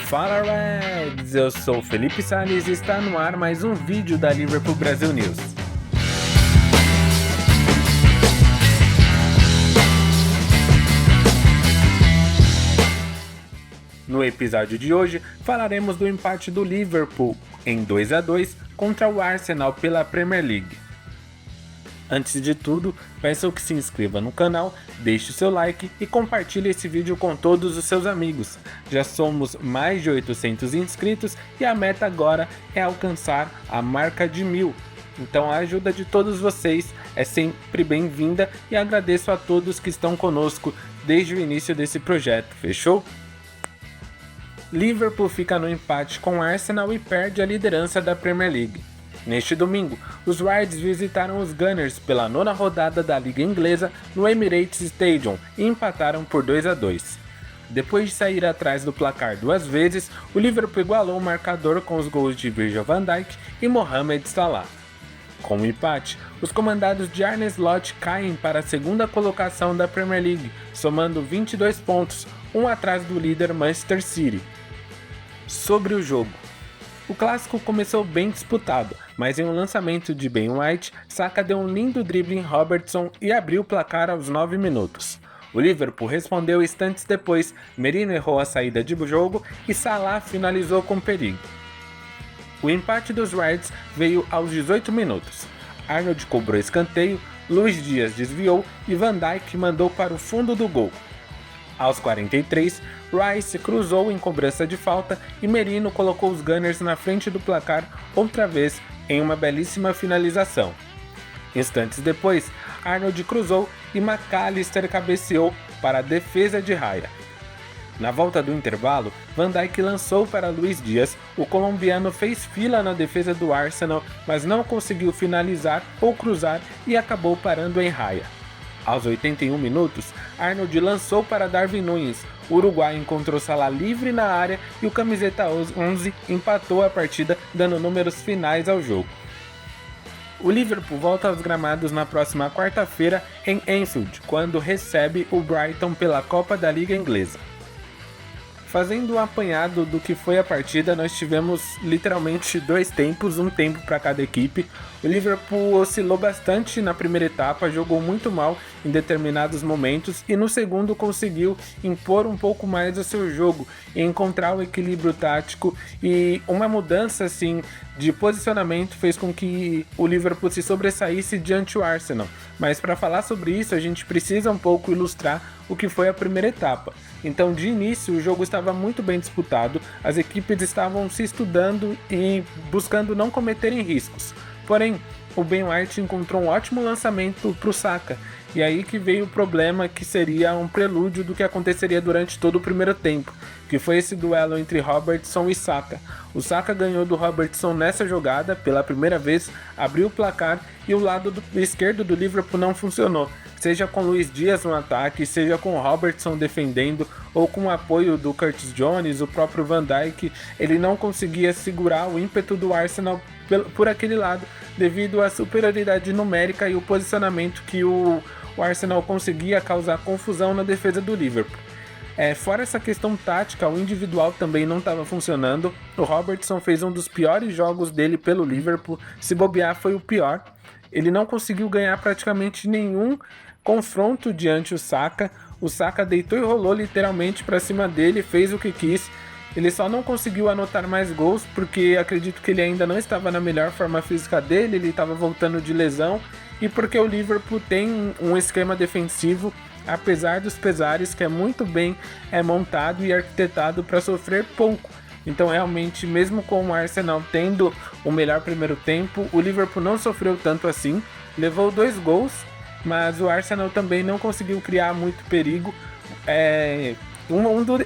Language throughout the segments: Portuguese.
Fala Reds, eu sou Felipe Salles e está no ar mais um vídeo da Liverpool Brasil News. No episódio de hoje, falaremos do empate do Liverpool em 2-2 contra o Arsenal pela Premier League. Antes de tudo, peço que se inscreva no canal, deixe seu like e compartilhe esse vídeo com todos os seus amigos. Já somos mais de 800 inscritos e a meta agora é alcançar a marca de 1000. Então a ajuda de todos vocês é sempre bem-vinda e agradeço a todos que estão conosco desde o início desse projeto, fechou? Liverpool fica no empate com Arsenal e perde a liderança da Premier League. Neste domingo, os Reds visitaram os Gunners pela 9ª rodada da Liga Inglesa no Emirates Stadium e empataram por 2-2. Depois de sair atrás do placar duas vezes, o Liverpool igualou o marcador com os gols de Virgil van Dijk e Mohamed Salah. Com o empate, os comandados de Arne Slot caem para a segunda colocação da Premier League, somando 22 pontos, um atrás do líder Manchester City. Sobre o jogo. O clássico começou bem disputado, mas em um lançamento de Ben White, Saka deu um lindo drible em Robertson e abriu o placar aos 9 minutos. O Liverpool respondeu instantes depois, Merino errou a saída de jogo e Salah finalizou com perigo. O empate dos Reds veio aos 18 minutos. Arnold cobrou escanteio, Luis Dias desviou e Van Dijk mandou para o fundo do gol. Aos 43, Rice cruzou em cobrança de falta e Merino colocou os Gunners na frente do placar outra vez em uma belíssima finalização. Instantes depois, Arnold cruzou e McAllister cabeceou para a defesa de Raya. Na volta do intervalo, Van Dijk lançou para Luis Dias, o colombiano fez fila na defesa do Arsenal, mas não conseguiu finalizar ou cruzar e acabou parando em Raya. Aos 81 minutos, Arnold lançou para Darwin Núñez, o uruguai encontrou Salah livre na área e o camiseta 11 empatou a partida, dando números finais ao jogo. O Liverpool volta aos gramados na próxima quarta-feira em Anfield, quando recebe o Brighton pela Copa da Liga Inglesa. Fazendo um apanhado do que foi a partida, nós tivemos literalmente dois tempos, um tempo para cada equipe. O Liverpool oscilou bastante na primeira etapa, jogou muito mal em determinados momentos e no segundo conseguiu impor um pouco mais o seu jogo e encontrar o equilíbrio tático, e uma mudança assim de posicionamento fez com que o Liverpool se sobressaísse diante do Arsenal. Mas para falar sobre isso a gente precisa um pouco ilustrar o que foi a primeira etapa. Então, de início, o jogo estava muito bem disputado, as equipes estavam se estudando e buscando não cometerem riscos. Porém, o Ben White encontrou um ótimo lançamento para o Saka, e aí que veio o problema, que seria um prelúdio do que aconteceria durante todo o primeiro tempo, que foi esse duelo entre Robertson e Saka. O Saka ganhou do Robertson nessa jogada, pela primeira vez, abriu o placar e o lado esquerdo do Liverpool não funcionou. Seja com Luis Dias no ataque, seja com Robertson defendendo, ou com o apoio do Curtis Jones, o próprio Van Dijk, ele não conseguia segurar o ímpeto do Arsenal por aquele lado, devido à superioridade numérica e o posicionamento que o Arsenal conseguia causar confusão na defesa do Liverpool. Fora essa questão tática, o individual também não estava funcionando. O Robertson fez um dos piores jogos dele pelo Liverpool, se bobear foi o pior. Ele não conseguiu ganhar praticamente nenhum confronto diante do Saka. O Saka deitou e rolou literalmente para cima dele, fez o que quis. Ele só não conseguiu anotar mais gols porque acredito que ele ainda não estava na melhor forma física dele, ele estava voltando de lesão, e porque o Liverpool tem um esquema defensivo, apesar dos pesares, que é muito bem montado e arquitetado para sofrer pouco. Então realmente, mesmo com o Arsenal tendo o melhor primeiro tempo, o Liverpool não sofreu tanto assim, levou 2 gols, mas o Arsenal também não conseguiu criar muito perigo.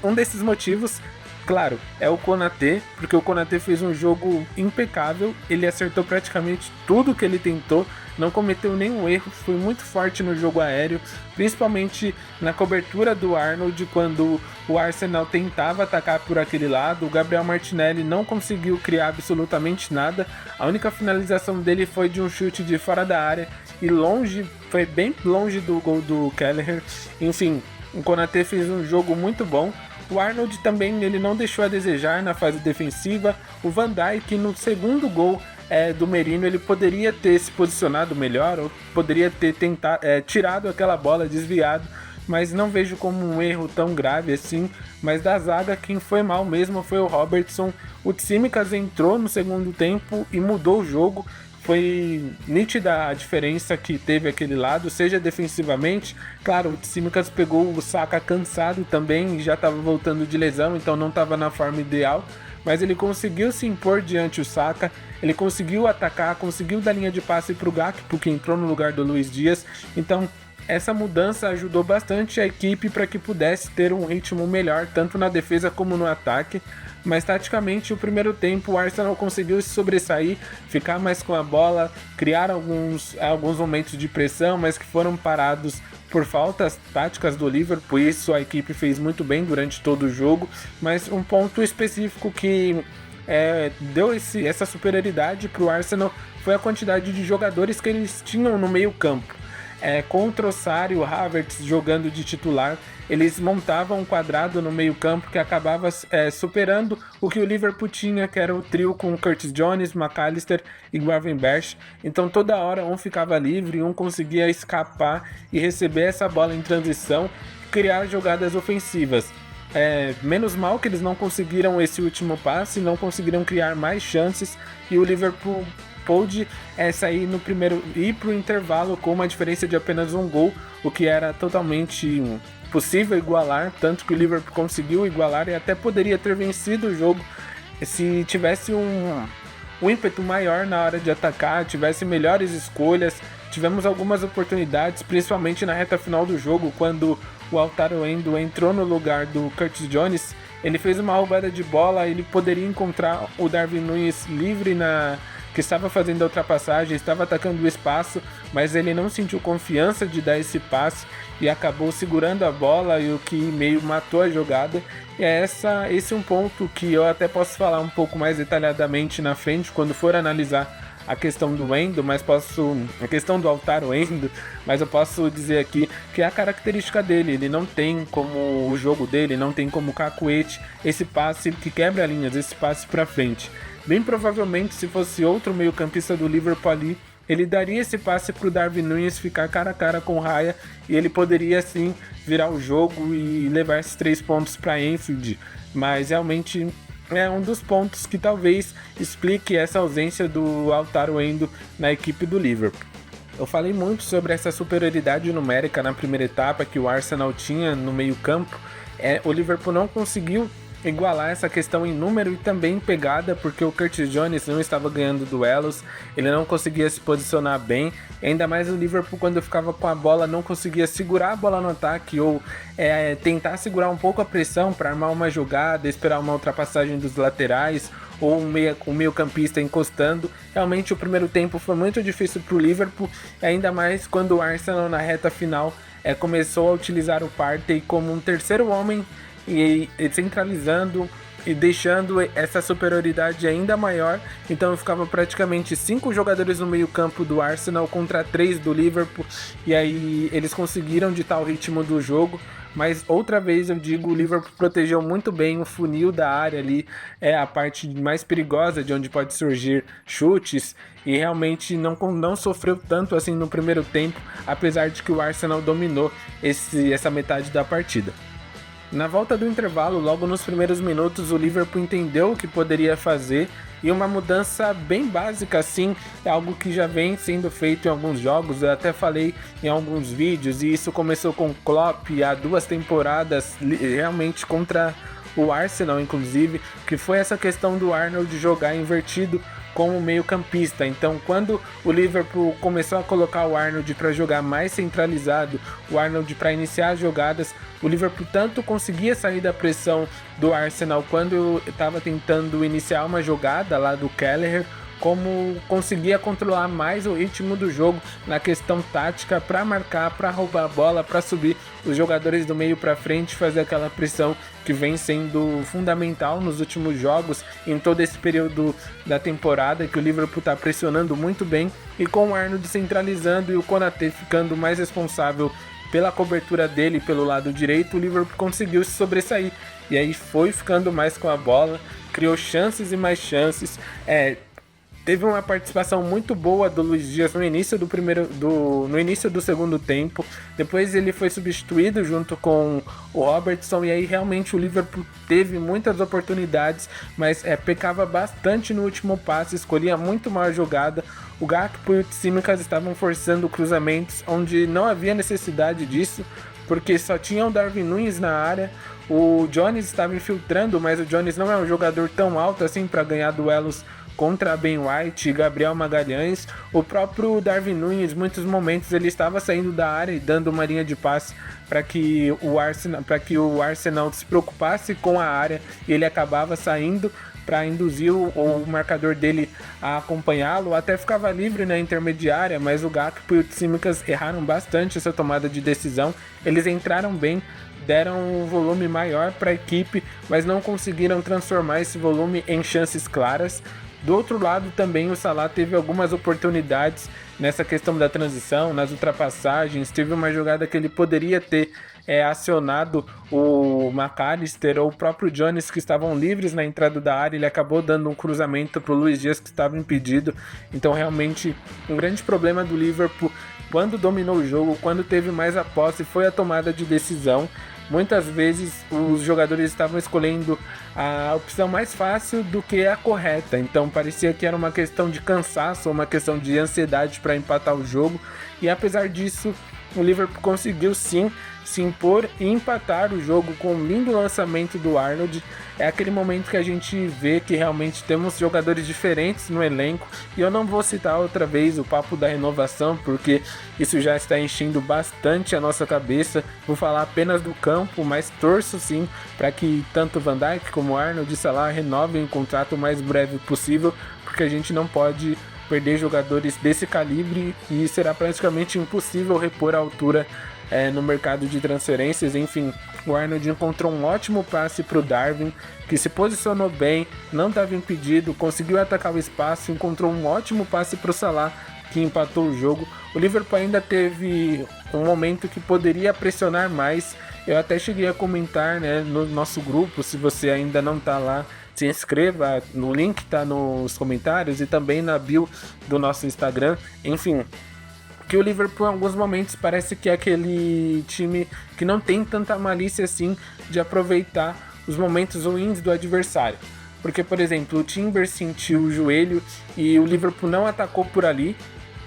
Um desses motivos, claro, é o Konaté, porque o Konaté fez um jogo impecável, ele acertou praticamente tudo que ele tentou, não cometeu nenhum erro, foi muito forte no jogo aéreo, principalmente na cobertura do Arnold, quando o Arsenal tentava atacar por aquele lado. O Gabriel Martinelli não conseguiu criar absolutamente nada, a única finalização dele foi de um chute de fora da área, e foi bem longe do gol do Kelleher. Enfim, o Konaté fez um jogo muito bom. O Arnold também ele não deixou a desejar na fase defensiva. O Van Dijk no segundo gol do Merino ele poderia ter se posicionado melhor, ou poderia ter tentado, tirado aquela bola, desviado, mas não vejo como um erro tão grave assim. Mas da zaga quem foi mal mesmo foi o Robertson. O Tsimikas entrou no segundo tempo e mudou o jogo. Foi nítida a diferença que teve aquele lado, seja defensivamente. Claro, o Tsimikas pegou o Saka cansado também e já estava voltando de lesão, então não estava na forma ideal. Mas ele conseguiu se impor diante o Saka, ele conseguiu atacar, conseguiu dar linha de passe para o Gakpo, que entrou no lugar do Luiz Dias. Então essa mudança ajudou bastante a equipe para que pudesse ter um ritmo melhor, tanto na defesa como no ataque. Mas taticamente, o primeiro tempo, o Arsenal conseguiu se sobressair, ficar mais com a bola, criar alguns momentos de pressão, mas que foram parados por faltas táticas do Liverpool. Isso a equipe fez muito bem durante todo o jogo, mas um ponto específico que deu essa superioridade para o Arsenal foi a quantidade de jogadores que eles tinham no meio campo. Com o Trossard e o Havertz jogando de titular, eles montavam um quadrado no meio campo que acabava superando o que o Liverpool tinha, que era o trio com Curtis Jones, McAllister e Gravenberch. Então toda hora um ficava livre, um conseguia escapar e receber essa bola em transição, criar jogadas ofensivas. Menos mal que eles não conseguiram esse último passe, não conseguiram criar mais chances, e o Liverpool pôde sair no primeiro e ir para o intervalo com uma diferença de apenas um gol, o que era totalmente possível igualar, tanto que o Liverpool conseguiu igualar e até poderia ter vencido o jogo se tivesse um ímpeto maior na hora de atacar, tivesse melhores escolhas. Tivemos algumas oportunidades, principalmente na reta final do jogo, quando o Altaro Endo entrou no lugar do Curtis Jones. Ele fez uma roubada de bola, ele poderia encontrar o Darwin Núñez livre que estava fazendo a ultrapassagem, estava atacando o espaço, mas ele não sentiu confiança de dar esse passe e acabou segurando a bola, e o que meio matou a jogada. E esse é um ponto que eu até posso falar um pouco mais detalhadamente na frente, quando for analisar a questão do Endo, a questão do Altaro Endo, mas eu posso dizer aqui que é a característica dele. Ele não tem como o jogo dele, não tem como o Cacuete esse passe que quebra linhas, esse passe para frente. Bem provavelmente, se fosse outro meio-campista do Liverpool ali, ele daria esse passe para o Darwin Núñez ficar cara a cara com o Raya, e ele poderia sim virar o jogo e levar esses 3 pontos para Anfield. Mas realmente é um dos pontos que talvez explique essa ausência do Altaro Endo na equipe do Liverpool. Eu falei muito sobre essa superioridade numérica na primeira etapa que o Arsenal tinha no meio-campo. O Liverpool não conseguiu igualar essa questão em número e também em pegada, porque o Curtis Jones não estava ganhando duelos, ele não conseguia se posicionar bem, ainda mais o Liverpool, quando ficava com a bola, não conseguia segurar a bola no ataque ou tentar segurar um pouco a pressão para armar uma jogada, esperar uma ultrapassagem dos laterais ou um meio-campista encostando. Realmente o primeiro tempo foi muito difícil para o Liverpool, ainda mais quando o Arsenal na reta final começou a utilizar o Partey como um terceiro homem e centralizando e deixando essa superioridade ainda maior. Então ficava praticamente 5 jogadores no meio campo do Arsenal contra 3 do Liverpool, e aí eles conseguiram ditar o ritmo do jogo. Mas outra vez eu digo, o Liverpool protegeu muito bem o funil da área ali, a parte mais perigosa de onde pode surgir chutes, e realmente não sofreu tanto assim no primeiro tempo, apesar de que o Arsenal dominou essa metade da partida. Na volta do intervalo, logo nos primeiros minutos, o Liverpool entendeu o que poderia fazer, e uma mudança bem básica assim, é algo que já vem sendo feito em alguns jogos. Eu até falei em alguns vídeos, e isso começou com o Klopp há 2 temporadas, realmente contra o Arsenal inclusive, que foi essa questão do Arnold jogar invertido como meio campista. Então quando o Liverpool começou a colocar o Arnold para jogar mais centralizado, o Arnold para iniciar as jogadas, o Liverpool tanto conseguia sair da pressão do Arsenal quando estava tentando iniciar uma jogada lá do Kelleher, como conseguia controlar mais o ritmo do jogo na questão tática, para marcar, para roubar a bola, para subir os jogadores do meio para frente, fazer aquela pressão que vem sendo fundamental nos últimos jogos, em todo esse período da temporada, que o Liverpool está pressionando muito bem, e com o Arnold centralizando e o Konaté ficando mais responsável pela cobertura dele pelo lado direito, o Liverpool conseguiu se sobressair. E aí foi ficando mais com a bola, criou chances e mais chances. Teve uma participação muito boa do Luiz Dias no início do segundo tempo. Depois ele foi substituído junto com o Robertson, e aí realmente o Liverpool teve muitas oportunidades, mas pecava bastante no último passe, escolhia muito mal a jogada. O Gakpo e o Tsimikas estavam forçando cruzamentos onde não havia necessidade disso, porque só tinha o Darwin Núñez na área. O Jones estava infiltrando, mas o Jones não é um jogador tão alto assim para ganhar duelos contra Ben White e Gabriel Magalhães. O próprio Darwin Núñez, em muitos momentos, ele estava saindo da área e dando uma linha de passe para que o Arsenal se preocupasse com a área, e ele acabava saindo para induzir o marcador dele a acompanhá-lo. Até ficava livre na intermediária, mas o Gakpo e o Tsimikas erraram bastante essa tomada de decisão. Eles entraram bem, deram um volume maior para a equipe, mas não conseguiram transformar esse volume em chances claras. Do outro lado também o Salah teve algumas oportunidades nessa questão da transição, nas ultrapassagens. Teve uma jogada que ele poderia ter acionado o McAllister ou o próprio Jones, que estavam livres na entrada da área. Ele acabou dando um cruzamento para o Luiz Dias, que estava impedido. Então realmente um grande problema do Liverpool quando dominou o jogo, quando teve mais a posse, foi a tomada de decisão. Muitas vezes os jogadores estavam escolhendo a opção mais fácil do que a correta, então parecia que era uma questão de cansaço, uma questão de ansiedade para empatar o jogo, e apesar disso o Liverpool conseguiu sim se impor e empatar o jogo com um lindo lançamento do Arnold. É aquele momento que a gente vê que realmente temos jogadores diferentes no elenco, e eu não vou citar outra vez o papo da renovação, porque isso já está enchendo bastante a nossa cabeça. Vou falar apenas do campo, mas torço sim para que tanto Van Dijk como Arnold e Salah renovem o contrato o mais breve possível, porque a gente não pode perder jogadores desse calibre e será praticamente impossível repor a altura no mercado de transferências. Enfim, o Arnold encontrou um ótimo passe para o Darwin, que se posicionou bem, não estava impedido, conseguiu atacar o espaço, encontrou um ótimo passe para o Salah, que empatou o jogo. O Liverpool ainda teve um momento que poderia pressionar mais. Eu até cheguei a comentar, no nosso grupo. Se você ainda não está lá, se inscreva, no link está nos comentários e também na bio do nosso Instagram. Enfim, que o Liverpool em alguns momentos parece que é aquele time que não tem tanta malícia assim de aproveitar os momentos ruins do adversário. Porque, por exemplo, o Timber sentiu o joelho e o Liverpool não atacou por ali.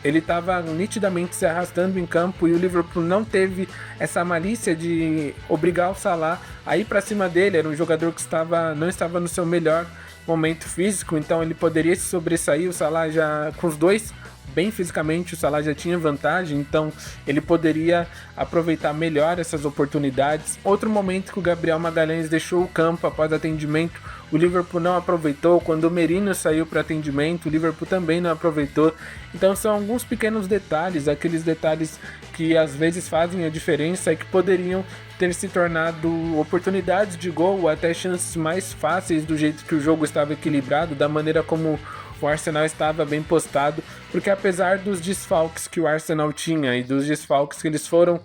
Ele estava nitidamente se arrastando em campo e o Liverpool não teve essa malícia de obrigar o Salah a ir para cima dele. Era um jogador que não estava no seu melhor momento físico, então ele poderia se sobressair. O Salah já, com os dois bem fisicamente, o Salah já tinha vantagem, então ele poderia aproveitar melhor essas oportunidades. Outro momento que o Gabriel Magalhães deixou o campo após atendimento, o Liverpool não aproveitou. Quando o Merino saiu para atendimento, o Liverpool também não aproveitou. Então são alguns pequenos detalhes, aqueles detalhes que às vezes fazem a diferença e que poderiam ter se tornado oportunidades de gol ou até chances mais fáceis do jeito que o jogo estava equilibrado, da maneira como o Arsenal estava bem postado, porque apesar dos desfalques que o Arsenal tinha e dos desfalques que eles foram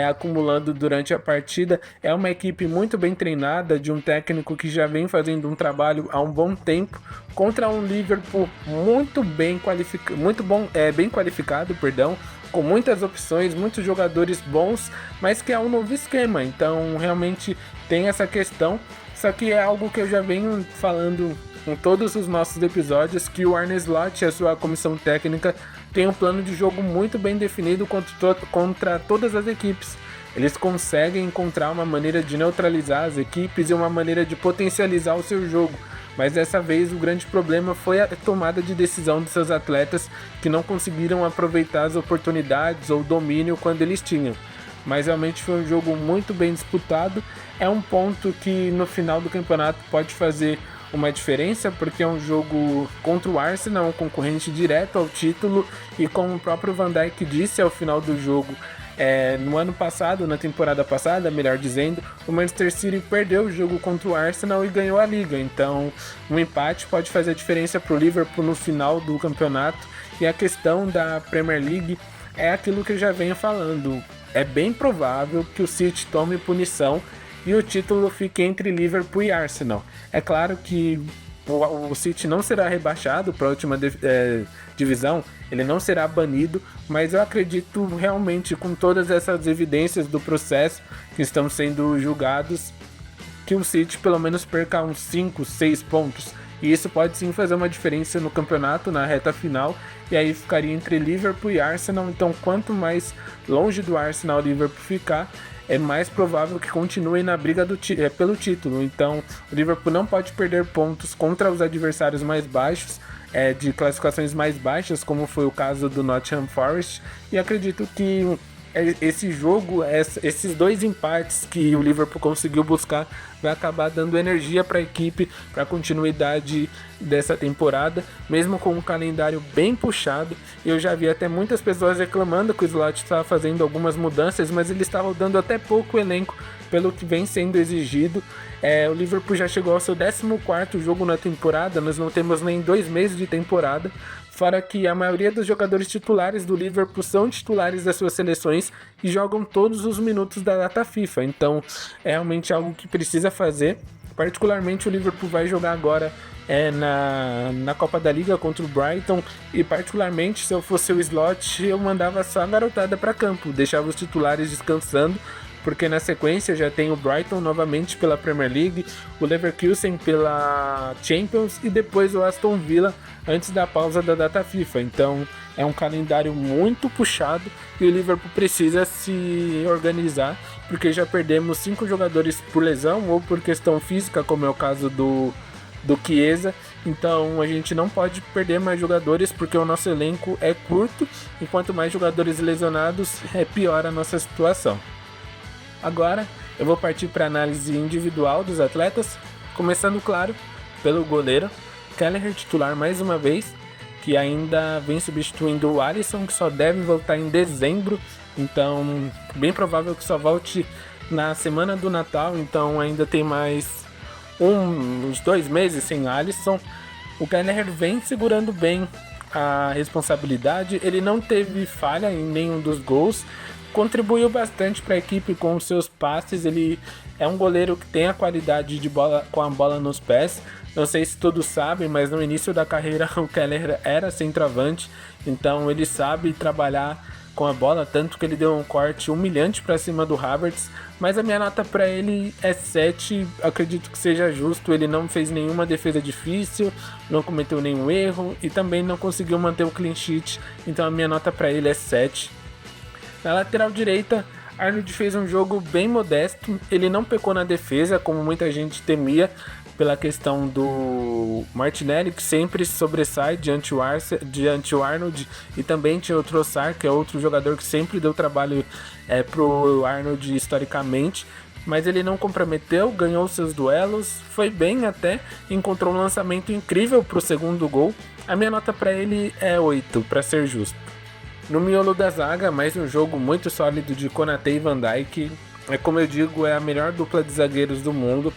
acumulando durante a partida, é uma equipe muito bem treinada, de um técnico que já vem fazendo um trabalho há um bom tempo, contra um Liverpool bem qualificado, com muitas opções, muitos jogadores bons, mas que é um novo esquema, então realmente tem essa questão. Só que é algo que eu já venho falando em todos os nossos episódios, que o Arne Slot e a sua comissão técnica têm um plano de jogo muito bem definido contra todas as equipes. Eles conseguem encontrar uma maneira de neutralizar as equipes e uma maneira de potencializar o seu jogo. Mas dessa vez o grande problema foi a tomada de decisão de seus atletas, que não conseguiram aproveitar as oportunidades ou domínio quando eles tinham. Mas realmente foi um jogo muito bem disputado. É um ponto que no final do campeonato pode fazer uma diferença, porque é um jogo contra o Arsenal, um concorrente direto ao título, e como o próprio Van Dijk disse ao final do jogo, no ano passado, na temporada passada, melhor dizendo, o Manchester City perdeu o jogo contra o Arsenal e ganhou a Liga, então um empate pode fazer a diferença para o Liverpool no final do campeonato. E a questão da Premier League é aquilo que eu já venho falando. é bem provável que o City tome punição e o título fique entre Liverpool e Arsenal. É claro que o City não será rebaixado para a última divisão, ele não será banido, mas eu acredito realmente, com todas essas evidências do processo que estão sendo julgados, que o City pelo menos perca uns 5, 6 pontos. E isso pode sim fazer uma diferença no campeonato, na reta final, e aí ficaria entre Liverpool e Arsenal. Então, quanto mais longe do Arsenal o Liverpool ficar, é mais provável que continue na briga pelo título. Então, o Liverpool não pode perder pontos contra os adversários mais baixos, de classificações mais baixas, como foi o caso do Nottingham Forest, e acredito que esse jogo, esses 2 empates que o Liverpool conseguiu buscar, vai acabar dando energia para a equipe, para a continuidade dessa temporada, mesmo com um calendário bem puxado. Eu já vi até muitas pessoas reclamando que o Slot estava fazendo algumas mudanças, mas ele estava dando até pouco elenco pelo que vem sendo exigido. O Liverpool já chegou ao seu 14º jogo na temporada, nós não temos nem 2 meses de temporada, fora que a maioria dos jogadores titulares do Liverpool são titulares das suas seleções e jogam todos os minutos da data FIFA, então é realmente algo que precisa fazer. Particularmente o Liverpool vai jogar agora na Copa da Liga contra o Brighton, e particularmente se eu fosse o Slot, eu mandava só a garotada para campo, deixava os titulares descansando, porque na sequência já tem o Brighton novamente pela Premier League, o Leverkusen pela Champions e depois o Aston Villa antes da pausa da data FIFA. Então é um calendário muito puxado e o Liverpool precisa se organizar, porque já perdemos 5 jogadores por lesão ou por questão física, como é o caso do Chiesa. Então a gente não pode perder mais jogadores, porque o nosso elenco é curto e quanto mais jogadores lesionados, pior a nossa situação. Agora eu vou partir para a análise individual dos atletas, começando, claro, pelo goleiro. Kelleher titular mais uma vez, que ainda vem substituindo o Alisson, que só deve voltar em dezembro, então bem provável que só volte na semana do Natal, então ainda tem mais uns 2 meses sem Alisson. O Kelleher vem segurando bem a responsabilidade, ele não teve falha em nenhum dos gols, contribuiu bastante para a equipe com os seus passes. Ele é um goleiro que tem a qualidade de bola com a bola nos pés. Não sei se todos sabem, mas no início da carreira o Kelleher era centroavante, então ele sabe trabalhar com a bola, tanto que ele deu um corte humilhante para cima do Havertz. Mas a minha nota para ele é 7, acredito que seja justo. Ele não fez nenhuma defesa difícil, não cometeu nenhum erro e também não conseguiu manter o clean sheet, então a minha nota para ele é 7. Na lateral direita, Arnold fez um jogo bem modesto, ele não pecou na defesa, como muita gente temia, pela questão do Martinelli, que sempre sobressai diante o Arnold, e também tinha o Trossard, que é outro jogador que sempre deu trabalho pro Arnold historicamente, mas ele não comprometeu, ganhou seus duelos, foi bem até, encontrou um lançamento incrível pro segundo gol. A minha nota para ele é 8, para ser justo. No miolo da zaga, mais um jogo muito sólido de Konaté e Van Dijk. Como eu digo, é a melhor dupla de zagueiros do mundo.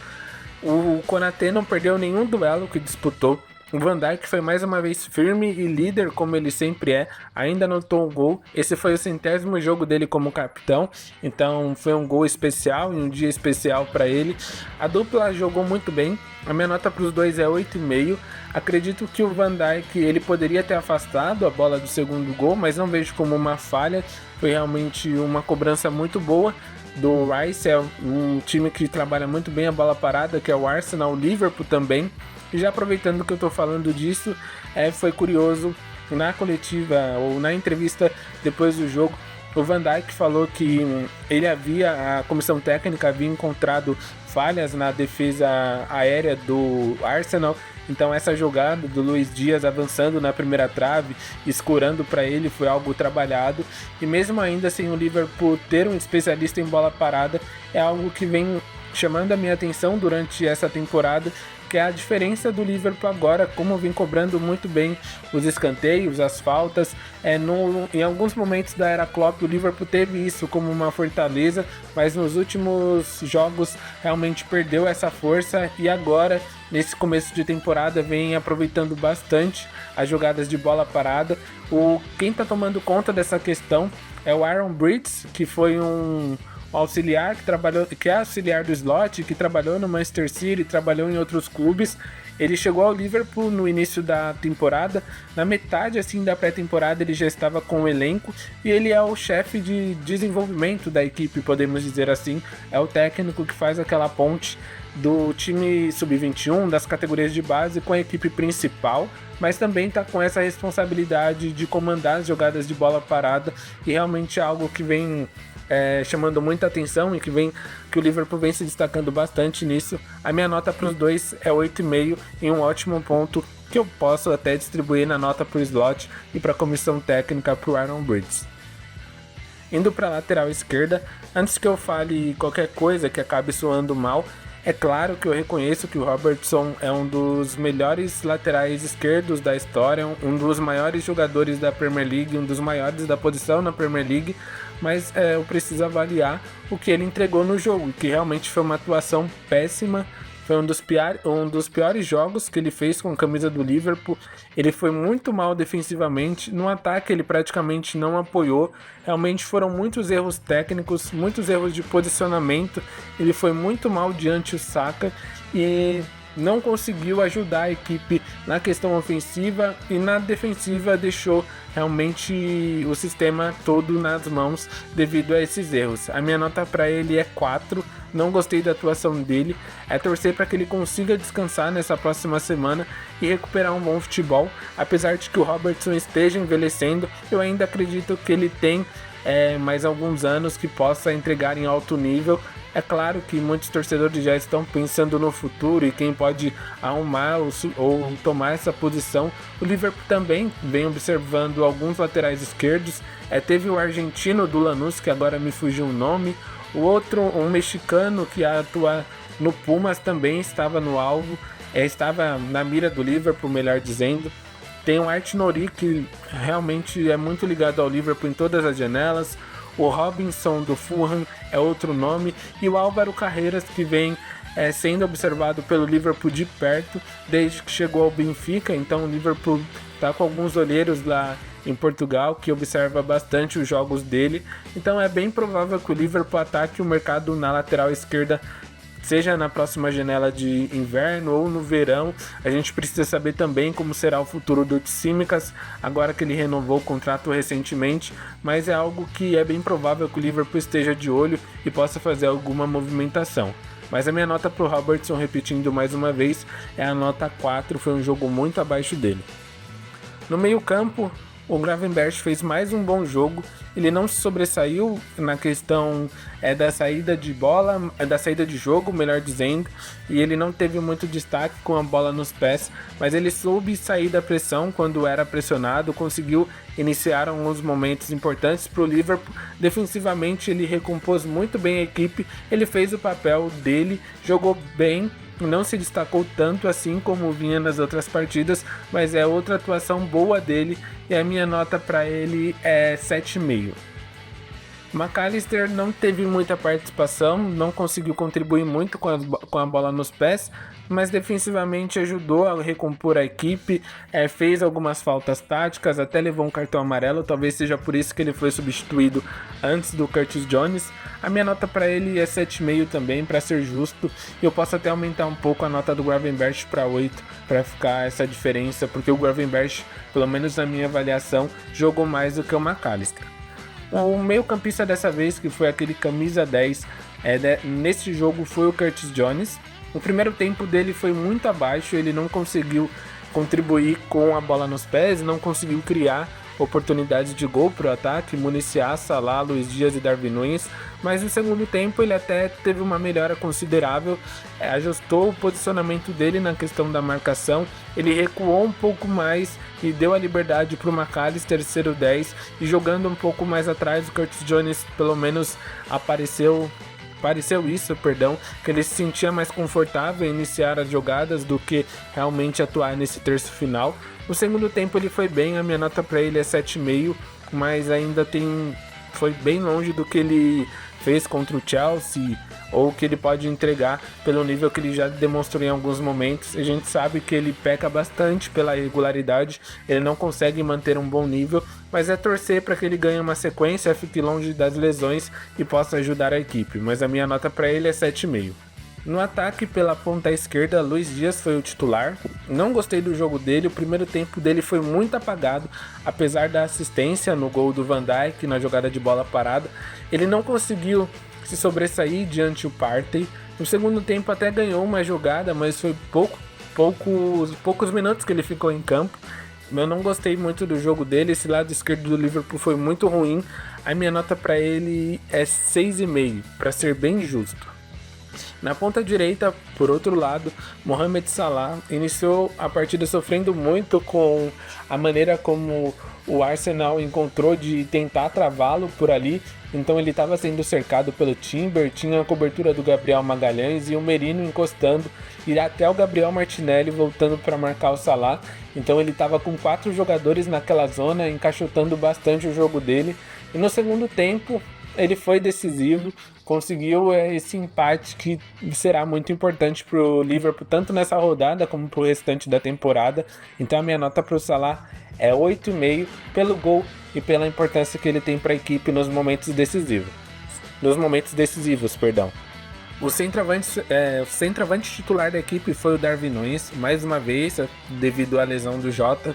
O Konaté não perdeu nenhum duelo que disputou. O Van Dijk foi mais uma vez firme e líder, como ele sempre é. Ainda anotou um gol. Esse foi o 100º jogo dele como capitão. Então foi um gol especial e um dia especial para ele. A dupla jogou muito bem. A minha nota para os dois é 8,5. Acredito que o Van Dijk ele poderia ter afastado a bola do segundo gol, mas não vejo como uma falha. Foi realmente uma cobrança muito boa do Rice. É um time que trabalha muito bem a bola parada, que é o Arsenal, o Liverpool também. E já aproveitando que eu estou falando disso, foi curioso, na coletiva ou na entrevista depois do jogo, o Van Dijk falou que a comissão técnica havia encontrado falhas na defesa aérea do Arsenal. Então essa jogada do Luiz Dias avançando na primeira trave, escorando para ele, foi algo trabalhado. E mesmo ainda sem o Liverpool ter um especialista em bola parada, é algo que vem chamando a minha atenção durante essa temporada, que é a diferença do Liverpool agora, como vem cobrando muito bem os escanteios, as faltas. Em alguns momentos da era Klopp, o Liverpool teve isso como uma fortaleza, mas nos últimos jogos realmente perdeu essa força e agora, nesse começo de temporada, vem aproveitando bastante as jogadas de bola parada. Quem está tomando conta dessa questão é o Aaron Brits, que foi um auxiliar que é auxiliar do Slot, que trabalhou no Manchester City, trabalhou em outros clubes. Ele chegou ao Liverpool no início da temporada, na metade assim da pré-temporada ele já estava com o elenco e ele é o chefe de desenvolvimento da equipe, podemos dizer assim. É o técnico que faz aquela ponte do time sub-21, das categorias de base com a equipe principal, mas também está com essa responsabilidade de comandar as jogadas de bola parada e realmente é algo que vem chamando muita atenção e que o Liverpool vem se destacando bastante nisso. A minha nota para os dois é 8,5 e um ótimo ponto que eu posso até distribuir na nota para o Slot e para a comissão técnica para o Aaron Brits. Indo para a lateral esquerda, antes que eu fale qualquer coisa que acabe soando mal, é claro que eu reconheço que o Robertson é um dos melhores laterais esquerdos da história, um dos maiores jogadores da Premier League, um dos maiores da posição na Premier League, mas eu preciso avaliar o que ele entregou no jogo, que realmente foi uma atuação péssima. Foi um dos piores jogos que ele fez com a camisa do Liverpool. Ele foi muito mal defensivamente. No ataque ele praticamente não apoiou. Realmente foram muitos erros técnicos, muitos erros de posicionamento. Ele foi muito mal diante do Saka e não conseguiu ajudar a equipe na questão ofensiva, e na defensiva deixou realmente o sistema todo nas mãos devido a esses erros. A minha nota para ele é 4, não gostei da atuação dele, é torcer para que ele consiga descansar nessa próxima semana e recuperar um bom futebol. Apesar de que o Robertson esteja envelhecendo, eu ainda acredito que ele tem mais alguns anos que possa entregar em alto nível. É claro que muitos torcedores já estão pensando no futuro e quem pode arrumar ou tomar essa posição. O Liverpool também vem observando alguns laterais esquerdos. Teve o argentino do Lanús, que agora me fugiu o nome. O outro, um mexicano que atua no Pumas, também estava no alvo. Estava na mira do Liverpool, melhor dizendo. Tem o Art Nori, que realmente é muito ligado ao Liverpool em todas as janelas. O Robinson do Fulham é outro nome. E o Álvaro Carreiras, que vem sendo observado pelo Liverpool de perto desde que chegou ao Benfica. Então o Liverpool está com alguns olheiros lá em Portugal que observa bastante os jogos dele. Então é bem provável que o Liverpool ataque o mercado na lateral esquerda, seja na próxima janela de inverno ou no verão. A gente precisa saber também como será o futuro do Tsimikas, agora que ele renovou o contrato recentemente, mas é algo que é bem provável que o Liverpool esteja de olho e possa fazer alguma movimentação. Mas a minha nota para o Robertson, repetindo mais uma vez, é a nota 4, foi um jogo muito abaixo dele. No meio campo, o Gravenberch fez mais um bom jogo. Ele não se sobressaiu na questão da saída de bola, da saída de jogo, melhor dizendo, e ele não teve muito destaque com a bola nos pés, mas ele soube sair da pressão quando era pressionado, conseguiu iniciar alguns momentos importantes para o Liverpool. Defensivamente ele recompôs muito bem a equipe, ele fez o papel dele, jogou bem. Não se destacou tanto assim como vinha nas outras partidas, mas é outra atuação boa dele e a minha nota para ele é 7,5. McAllister não teve muita participação, não conseguiu contribuir muito com a bola nos pés, mas defensivamente ajudou a recompor a equipe, fez algumas faltas táticas, até levou um cartão amarelo, talvez seja por isso que ele foi substituído antes do Curtis Jones. A minha nota para ele é 7,5 também, para ser justo, e eu posso até aumentar um pouco a nota do Gravenberch para 8, para ficar essa diferença, porque o Gravenberch, pelo menos na minha avaliação, jogou mais do que o McAllister. O meio campista dessa vez, que foi aquele camisa 10, nesse jogo foi o Curtis Jones. O primeiro tempo dele foi muito abaixo, ele não conseguiu contribuir com a bola nos pés, não conseguiu criar oportunidades de gol para o ataque, municiar Salah, Luiz Dias e Darwin Núñez, mas no segundo tempo ele até teve uma melhora considerável, ajustou o posicionamento dele na questão da marcação, ele recuou um pouco mais e deu a liberdade para o McAllister ser o 10, e jogando um pouco mais atrás o Curtis Jones pelo menos apareceu pareceu isso, que ele se sentia mais confortável em iniciar as jogadas do que realmente atuar nesse terço final. No segundo tempo ele foi bem, a minha nota para ele é 7,5, mas ainda foi bem longe do que ele fez contra o Chelsea, ou que ele pode entregar pelo nível que ele já demonstrou em alguns momentos. A gente sabe que ele peca bastante pela irregularidade, ele não consegue manter um bom nível, mas é torcer para que ele ganhe uma sequência, fique longe das lesões e possa ajudar a equipe, mas a minha nota para ele é 7,5. No ataque, pela ponta esquerda, Luiz Dias foi o titular. Não gostei do jogo dele, o primeiro tempo dele foi muito apagado, apesar da assistência no gol do Van Dijk na jogada de bola parada. Ele não conseguiu se sobressair diante o Partey. No segundo tempo até ganhou uma jogada, mas foi poucos minutos que ele ficou em campo. Eu não gostei muito do jogo dele, esse lado esquerdo do Liverpool foi muito ruim. A minha nota para ele é 6,5, para ser bem justo. Na ponta direita, por outro lado, Mohamed Salah iniciou a partida sofrendo muito com a maneira como o Arsenal encontrou de tentar travá-lo por ali. Então ele estava sendo cercado pelo Timber, tinha a cobertura do Gabriel Magalhães e o Merino encostando, e até o Gabriel Martinelli voltando para marcar o Salah. Então ele estava com 4 jogadores naquela zona, encaixotando bastante o jogo dele. E no segundo tempo ele foi decisivo, conseguiu esse empate que será muito importante para o Liverpool, tanto nessa rodada como para o restante da temporada. Então a minha nota para o Salah é 8,5 pelo gol e pela importância que ele tem para a equipe nos momentos decisivos. O centroavante titular da equipe foi o Darwin Núñez, mais uma vez, devido à lesão do Jota.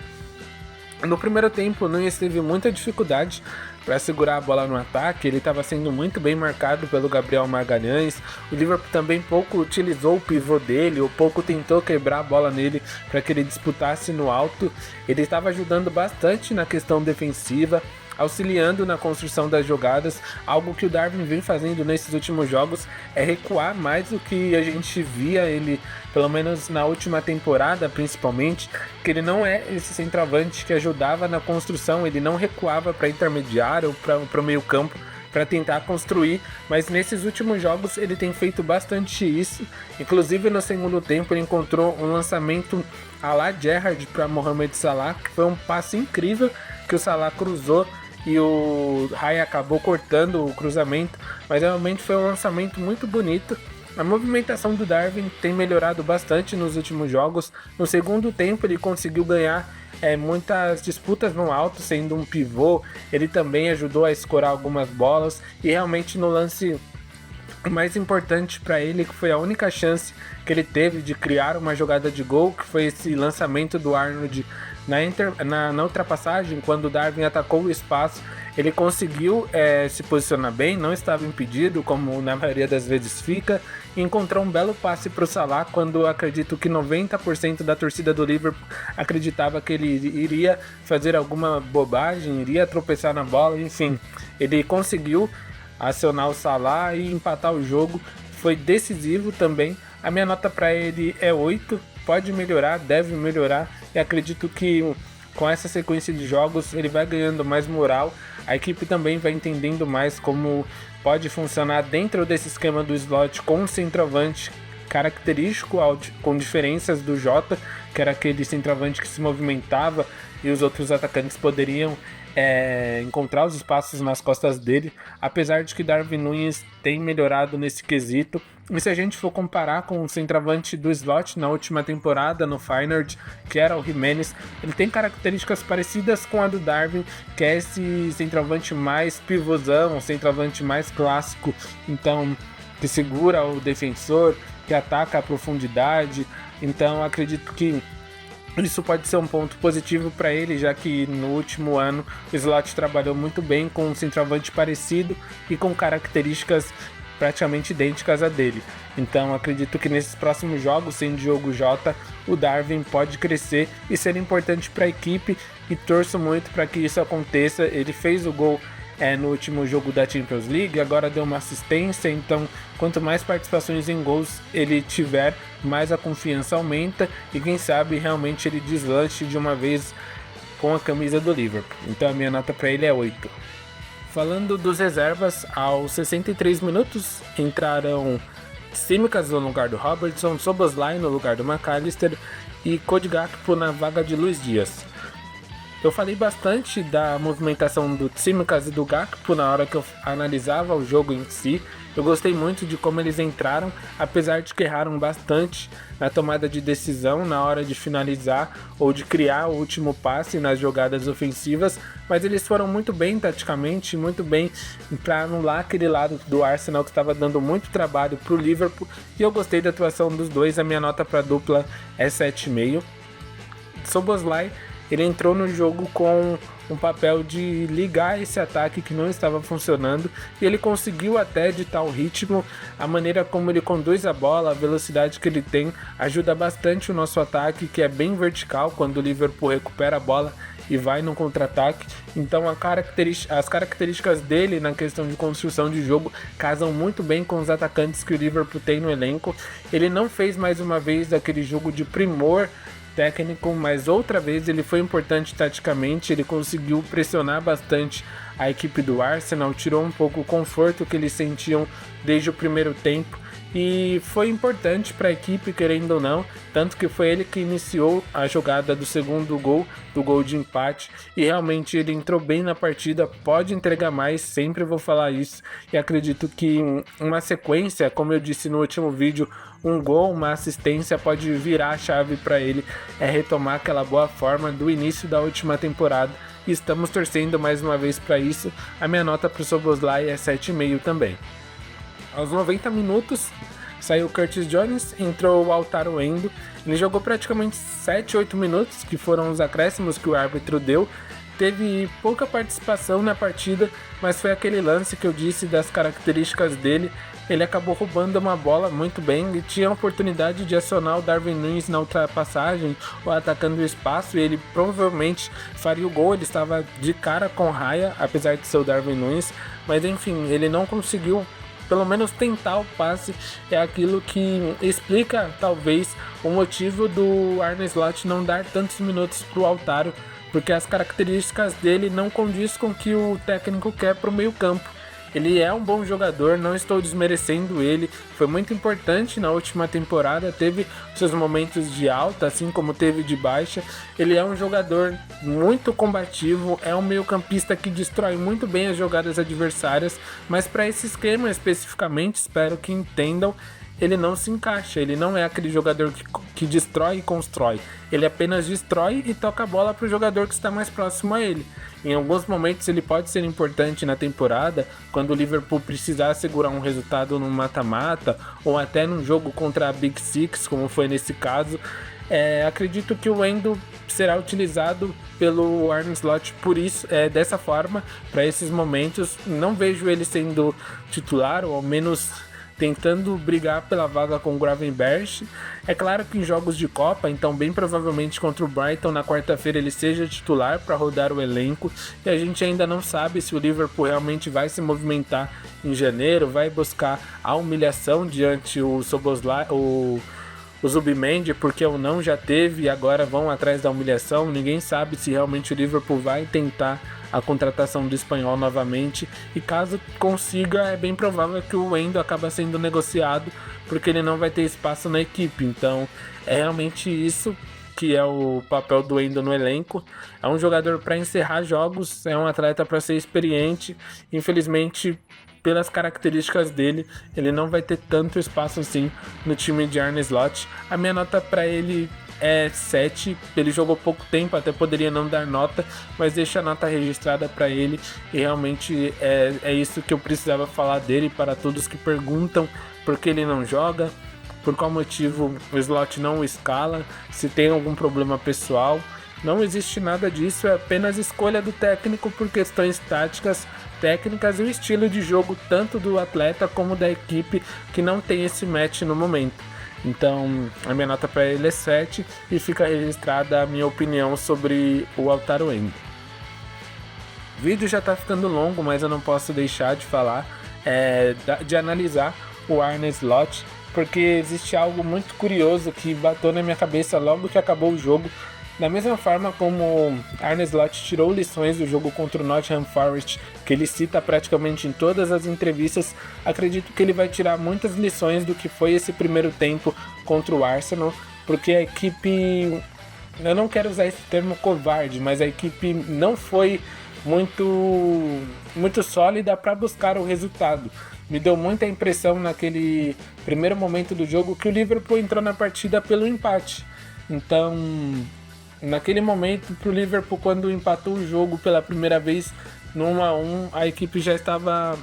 No primeiro tempo, o Núñez teve muita dificuldade para segurar a bola no ataque, ele estava sendo muito bem marcado pelo Gabriel Magalhães. O Liverpool também pouco utilizou o pivô dele, ou pouco tentou quebrar a bola nele para que ele disputasse no alto. Ele estava ajudando bastante na questão defensiva, auxiliando na construção das jogadas. Algo que o Darwin vem fazendo nesses últimos jogos é recuar mais do que a gente via ele, pelo menos na última temporada principalmente, que ele não é esse centroavante que ajudava na construção, ele não recuava para intermediário ou para o meio campo para tentar construir, mas nesses últimos jogos ele tem feito bastante isso. Inclusive no segundo tempo ele encontrou um lançamento à la Gerrard para Mohamed Salah, que foi um passe incrível que o Salah cruzou e o Raya acabou cortando o cruzamento, mas realmente foi um lançamento muito bonito. A movimentação do Darwin tem melhorado bastante nos últimos jogos. No segundo tempo ele conseguiu ganhar muitas disputas no alto, sendo um pivô. Ele também ajudou a escorar algumas bolas, e realmente no lance mais importante para ele, que foi a única chance que ele teve de criar uma jogada de gol, que foi esse lançamento do Arnold na ultrapassagem, quando o Darwin atacou o espaço. Ele conseguiu se posicionar bem, não estava impedido, como na maioria das vezes fica, e encontrou um belo passe para o Salah, quando acredito que 90% da torcida do Liverpool acreditava que ele iria fazer alguma bobagem, iria tropeçar na bola, enfim. Ele conseguiu acionar o Salah e empatar o jogo, foi decisivo também. A minha nota para ele é 8, pode melhorar, deve melhorar, e acredito que com essa sequência de jogos ele vai ganhando mais moral. A equipe também vai entendendo mais como pode funcionar dentro desse esquema do slot com um centroavante característico, com diferenças do Jota, que era aquele centroavante que se movimentava e os outros atacantes poderiam encontrar os espaços nas costas dele, apesar de que Darwin Núñez tem melhorado nesse quesito. E se a gente for comparar com o centroavante do slot na última temporada no Feyenoord, que era o Jimenez, ele tem características parecidas com a do Darwin, que é esse centroavante mais pivôzão, um centroavante mais clássico, então que segura o defensor, que ataca a profundidade. Então acredito que isso pode ser um ponto positivo para ele, já que no último ano o Slot trabalhou muito bem com um centroavante parecido e com características praticamente idênticas a dele. Então acredito que nesses próximos jogos, sem Diogo Jota, o Darwin pode crescer e ser importante para a equipe, e torço muito para que isso aconteça. Ele fez o gol no último jogo da Champions League, agora deu uma assistência, então quanto mais participações em gols ele tiver, mais a confiança aumenta, e quem sabe realmente ele deslanche de uma vez com a camisa do Liverpool. Então a minha nota para ele é 8. Falando dos reservas, aos 63 minutos entraram Tsimikas no lugar do Robertson, Szoboszlai no lugar do McAllister e Cody Gakpo na vaga de Luiz Dias. Eu falei bastante da movimentação do Tsimikas e do Gakpo na hora que eu analisava o jogo em si. Eu gostei muito de como eles entraram, apesar de que erraram bastante na tomada de decisão, na hora de finalizar ou de criar o último passe nas jogadas ofensivas, mas eles foram muito bem taticamente, muito bem para anular aquele lado do Arsenal que estava dando muito trabalho para o Liverpool, e eu gostei da atuação dos dois. A minha nota para a dupla é 7,5. Szoboszlai, ele entrou no jogo com um papel de ligar esse ataque que não estava funcionando, e ele conseguiu até ditar o ritmo. A maneira como ele conduz a bola, a velocidade que ele tem, ajuda bastante o nosso ataque, que é bem vertical quando o Liverpool recupera a bola e vai no contra-ataque. Então as características dele na questão de construção de jogo casam muito bem com os atacantes que o Liverpool tem no elenco. Ele não fez mais uma vez aquele jogo de primor técnico, mas outra vez ele foi importante taticamente. Ele conseguiu pressionar bastante a equipe do Arsenal, tirou um pouco o conforto que eles sentiam desde o primeiro tempo, e foi importante para a equipe, querendo ou não, tanto que foi ele que iniciou a jogada do segundo gol, do gol de empate, e realmente ele entrou bem na partida. Pode entregar mais, sempre vou falar isso, e acredito que uma sequência, como eu disse no último vídeo, um gol, uma assistência pode virar a chave para ele, retomar aquela boa forma do início da última temporada, e estamos torcendo mais uma vez para isso. A minha nota para o Szoboszlai é 7,5 também. Aos 90 minutos, saiu Curtis Jones, entrou o Lautaro Endo. Ele jogou praticamente 7, 8 minutos, que foram os acréscimos que o árbitro deu. Teve pouca participação na partida, mas foi aquele lance que eu disse das características dele. Ele acabou roubando uma bola muito bem e tinha a oportunidade de acionar o Darwin Núñez na ultrapassagem ou atacando o espaço, e ele provavelmente faria o gol. Ele estava de cara com Raya, apesar de ser o Darwin Núñez, mas enfim, ele não conseguiu pelo menos tentar o passe. É aquilo que explica talvez o motivo do Arne Slot não dar tantos minutos para o Lautaro, porque as características dele não condiz com o que o técnico quer para o meio campo. Ele é um bom jogador, não estou desmerecendo ele, foi muito importante na última temporada, teve seus momentos de alta, assim como teve de baixa. Ele é um jogador muito combativo, é um meio-campista que destrói muito bem as jogadas adversárias, mas para esse esquema especificamente, espero que entendam, ele não se encaixa. Ele não é aquele jogador que destrói e constrói, ele apenas destrói e toca a bola para o jogador que está mais próximo a ele. Em alguns momentos ele pode ser importante na temporada, quando o Liverpool precisar segurar um resultado no mata-mata, ou até num jogo contra a Big Six, como foi nesse caso. Acredito que o Endo será utilizado pelo Arne Slot por isso, dessa forma, para esses momentos. Não vejo ele sendo titular, ou ao menos tentando brigar pela vaga com o Gravenberch. É claro que em jogos de Copa, então bem provavelmente contra o Brighton na quarta-feira ele seja titular para rodar o elenco, e a gente ainda não sabe se o Liverpool realmente vai se movimentar em janeiro, vai buscar a humilhação diante o Szoboszlai, o Zubimendi, porque o não já teve e agora vão atrás da humilhação. Ninguém sabe se realmente o Liverpool vai tentar a contratação do espanhol novamente, e caso consiga, é bem provável que o Endo acaba sendo negociado, porque ele não vai ter espaço na equipe. Então é realmente isso que é o papel do Endo no elenco. É um jogador para encerrar jogos, é um atleta para ser experiente. Infelizmente, pelas características dele, ele não vai ter tanto espaço assim no time de Arne Slot. A minha nota para ele é 7, ele jogou pouco tempo, até poderia não dar nota, mas deixa a nota registrada para ele, e realmente é isso que eu precisava falar dele. Para todos que perguntam por que ele não joga, por qual motivo o Slot não o escala, se tem algum problema pessoal, não existe nada disso, é apenas escolha do técnico por questões táticas, técnicas e o estilo de jogo tanto do atleta como da equipe, que não tem esse match no momento. Então a minha nota para ele é 7, e fica registrada a minha opinião sobre o Lautaro Endo. O vídeo já está ficando longo, mas eu não posso deixar de falar, de analisar o Arne Slot, porque existe algo muito curioso que bateu na minha cabeça logo que acabou o jogo. Da mesma forma como Arne Slot tirou lições do jogo contra o Nottingham Forest, que ele cita praticamente em todas as entrevistas, acredito que ele vai tirar muitas lições do que foi esse primeiro tempo contra o Arsenal, porque a equipe, eu não quero usar esse termo covarde, mas a equipe não foi muito sólida para buscar o resultado. Me deu muita impressão naquele primeiro momento do jogo que o Liverpool entrou na partida pelo empate. Então, naquele momento, para o Liverpool, quando empatou o jogo pela primeira vez no 1-1, a equipe já estava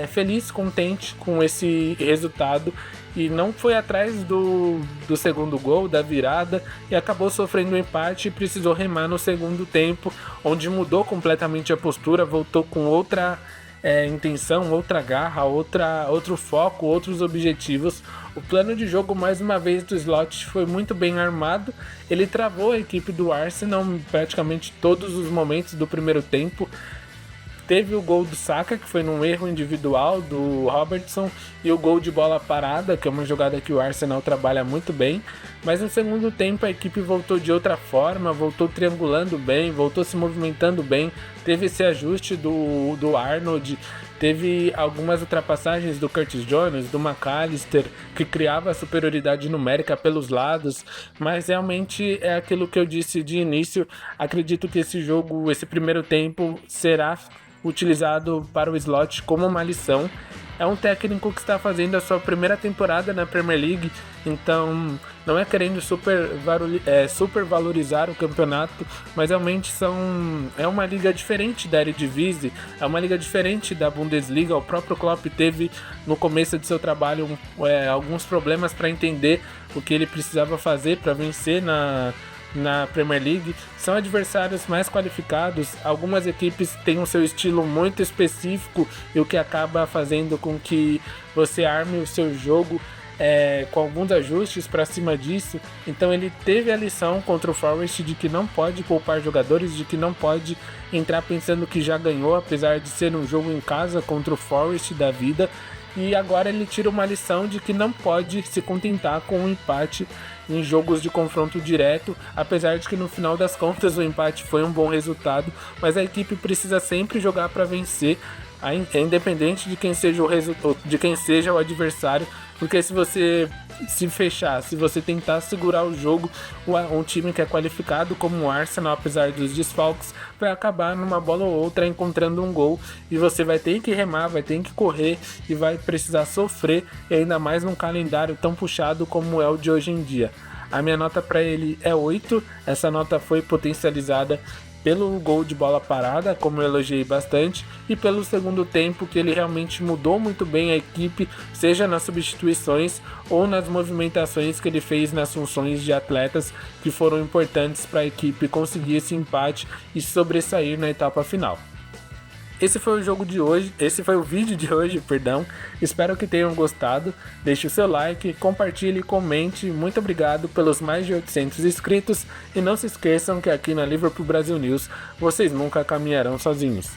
feliz, contente com esse resultado e não foi atrás do segundo gol, da virada, e acabou sofrendo um empate e precisou remar no segundo tempo, onde mudou completamente a postura, voltou com outra intenção, outra garra, outro foco, outros objetivos. O plano de jogo, mais uma vez, do Slot foi muito bem armado. Ele travou a equipe do Arsenal em praticamente todos os momentos do primeiro tempo. Teve o gol do Saka, que foi num erro individual do Robertson, e o gol de bola parada, que é uma jogada que o Arsenal trabalha muito bem. Mas no segundo tempo a equipe voltou de outra forma, voltou triangulando bem, voltou se movimentando bem. Teve esse ajuste do Arnold, teve algumas ultrapassagens do Curtis Jones, do McAllister, que criava superioridade numérica pelos lados. Mas realmente é aquilo que eu disse de início, acredito que esse primeiro tempo será utilizado para o Slot como uma lição. É um técnico que está fazendo a sua primeira temporada na Premier League, então não é querendo super valorizar o campeonato, mas realmente é uma liga diferente da Eredivisie, é uma liga diferente da Bundesliga. O próprio Klopp teve no começo de seu trabalho alguns problemas para entender o que ele precisava fazer para vencer na Premier League. São adversários mais qualificados, algumas equipes têm o seu estilo muito específico, e o que acaba fazendo com que você arme o seu jogo com alguns ajustes para cima disso. Então ele teve a lição contra o Forest de que não pode poupar jogadores, de que não pode entrar pensando que já ganhou, apesar de ser um jogo em casa contra o Forest da vida. E agora ele tira uma lição de que não pode se contentar com um empate em jogos de confronto direto, apesar de que no final das contas o empate foi um bom resultado, mas a equipe precisa sempre jogar para vencer, independente de quem seja o adversário, porque se você se fechar, se você tentar segurar o jogo, um time que é qualificado como o Arsenal, apesar dos desfalques, vai acabar numa bola ou outra encontrando um gol, e você vai ter que remar, vai ter que correr e vai precisar sofrer, e ainda mais num calendário tão puxado como é o de hoje em dia. A minha nota para ele é 8, essa nota foi potencializada pelo gol de bola parada, como eu elogiei bastante, e pelo segundo tempo, que ele realmente mudou muito bem a equipe, seja nas substituições ou nas movimentações que ele fez nas funções de atletas que foram importantes para a equipe conseguir esse empate e sobressair na etapa final. Esse foi o vídeo de hoje, perdão. Espero que tenham gostado. Deixe o seu like, compartilhe, comente. Muito obrigado pelos mais de 800 inscritos. E não se esqueçam que aqui na Liverpool Brasil News vocês nunca caminharão sozinhos.